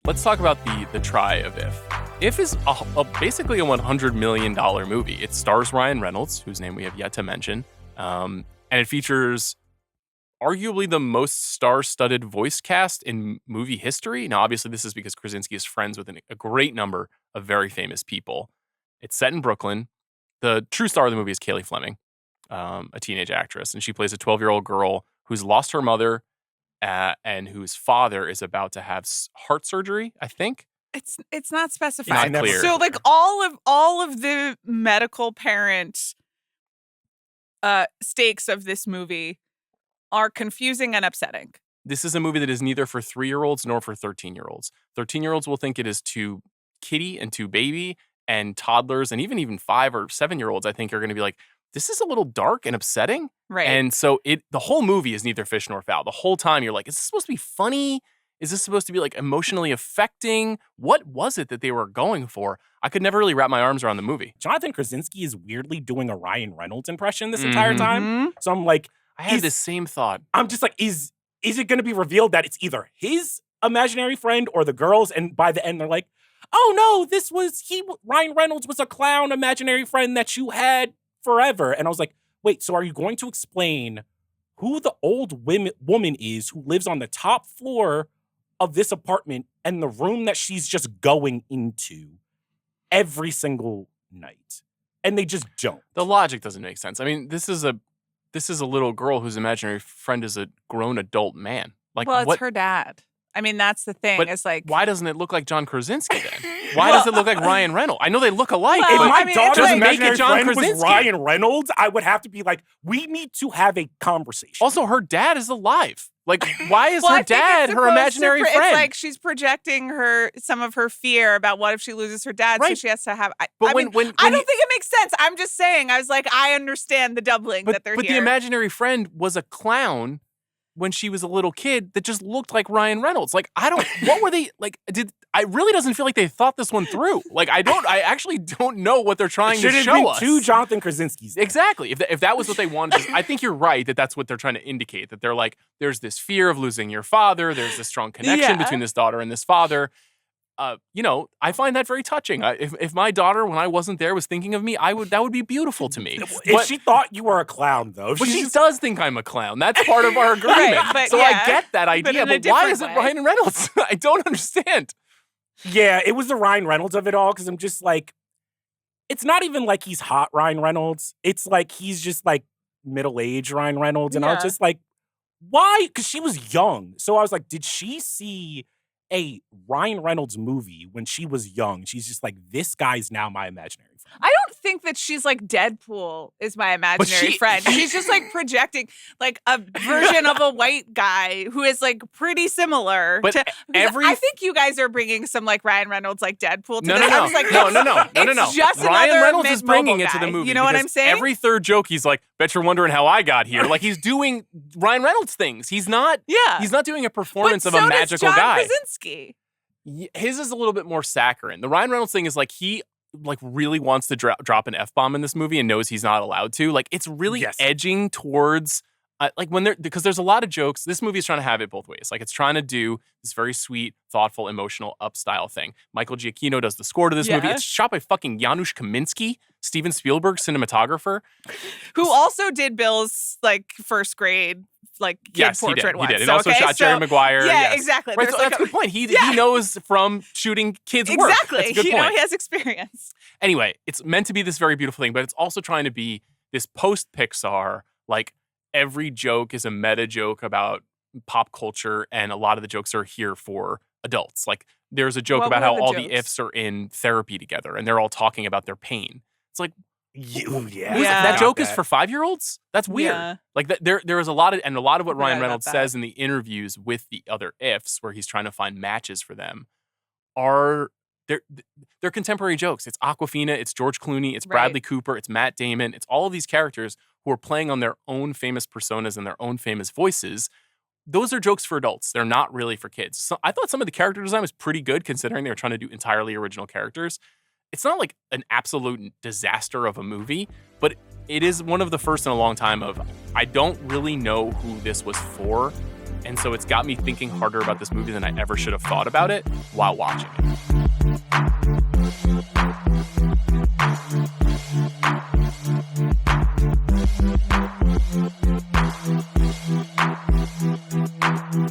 let's talk about the try of If. If is basically a $100 million movie. It stars Ryan Reynolds, whose name we have yet to mention, and it features arguably the most star-studded voice cast in movie history. Now, obviously, this is because Krasinski is friends with a great number of very famous people. It's set in Brooklyn. The true star of the movie is Kaylee Fleming, a teenage actress, and she plays a 12-year-old girl who's lost her mother and whose father is about to have heart surgery, I think. It's not specified. Not clear. So like all of the medical parent stakes of this movie are confusing and upsetting. This is a movie that is neither for 3-year-olds nor for 13-year-olds. 13-year-olds will think it is too kiddie and too baby, and toddlers and even 5 or 7-year-olds I think are going to be like, this is a little dark and upsetting. Right. And so the whole movie is neither fish nor fowl. The whole time you're like, is this supposed to be funny? Is this supposed to be like emotionally affecting? What was it that they were going for? I could never really wrap my arms around the movie. Jonathan Krasinski is weirdly doing a Ryan Reynolds impression this entire time. So I'm like, I had the same thought. I'm just like, is it going to be revealed that it's either his imaginary friend or the girls? And by the end, they're like, oh no, Ryan Reynolds was a clown imaginary friend that you had forever. And I was like, wait, so are you going to explain who the old woman is who lives on the top floor of this apartment and the room that she's just going into every single night? And they just don't. The logic doesn't make sense. I mean, this is a little girl whose imaginary friend is a grown adult man. Like, well, it's her dad. I mean, that's the thing. But it's like, why doesn't it look like John Krasinski then? Why does it look like Ryan Reynolds? I know they look alike. Well, If but my daughter's imaginary John friend was Krasinski. Ryan Reynolds, I would have to be like, we need to have a conversation. Also, her dad is alive. Like, why is well, I her think dad it's her supposed imaginary to, friend? It's like she's projecting some of her fear about what if she loses her dad, so Right. she has to have. I when don't think it makes sense. I'm just saying. I was like, I understand the doubling that they're but here. the imaginary friend was a clown when she was a little kid that just looked like Ryan Reynolds. Like, what were they, like, I really doesn't feel like they thought this one through. Like, I actually don't know what they're trying to show us. Two Jonathan Krasinskis. Exactly. If that was what they wanted, I think you're right that that's what they're trying to indicate, that they're like, there's this fear of losing your father. There's this strong connection between this daughter and this father. I find that very touching. If my daughter, when I wasn't there, was thinking of me, that would be beautiful to me. If she thought you were a clown, though. But she does think I'm a clown. That's part of our agreement. Right, so I get that idea, but why is it way. Ryan Reynolds? I don't understand. Yeah, it was the Ryan Reynolds of it all, because I'm just like, it's not even like he's hot Ryan Reynolds. It's like he's just like middle-aged Ryan Reynolds. And I was just like, why? Because she was young. So I was like, did she see a Ryan Reynolds movie when she was young? She's just like, this guy's now my imaginary friend. I don't think that she's like Deadpool is my imaginary friend. She's just like projecting like a version of a white guy who is like pretty similar. But I think you guys are bringing some like Ryan Reynolds like Deadpool to No. this. I was like, No. It's just Ryan Reynolds is Mint bringing Mobile it to the guy. movie. You know what because I'm saying? Every third joke, he's like, bet you're wondering how I got here. Like, he's doing Ryan Reynolds things. He's not doing a performance of a magical does John guy. Krasinski. His is a little bit more saccharine. The Ryan Reynolds thing is like, he like really wants to drop an F-bomb in this movie and knows he's not allowed to. Like, it's really edging towards like when because there's a lot of jokes. This movie is trying to have it both ways. Like, it's trying to do this very sweet, thoughtful, emotional up style thing. Michael Giacchino does the score to this movie. It's shot by fucking Janusz Kaminski, Steven Spielberg cinematographer, who also did Bill's like first grade like kid portrait he once. did. And also shot Jerry Maguire. Yeah, exactly. Right, so that's a good point. He knows from shooting kids' work. Exactly. That's a good point. He has experience. Anyway, it's meant to be this very beautiful thing, but it's also trying to be this post-Pixar, like every joke is a meta joke about pop culture, and a lot of the jokes are here for adults. Like, there's a joke about how all the ifs are in therapy together, and they're all talking about their pain. It's like, that joke is for 5-year-olds? That's weird. Yeah. Like, there is a lot of what Ryan Reynolds says in the interviews with the other ifs, where he's trying to find matches for them, are they're contemporary jokes. It's Awkwafina, it's George Clooney, it's Bradley Cooper, it's Matt Damon. It's all of these characters who are playing on their own famous personas and their own famous voices. Those are jokes for adults. They're not really for kids. So I thought some of the character design was pretty good, considering they were trying to do entirely original characters. It's not like an absolute disaster of a movie, but it is one of the first in a long time of, I don't really know who this was for. And so it's got me thinking harder about this movie than I ever should have thought about it while watching it.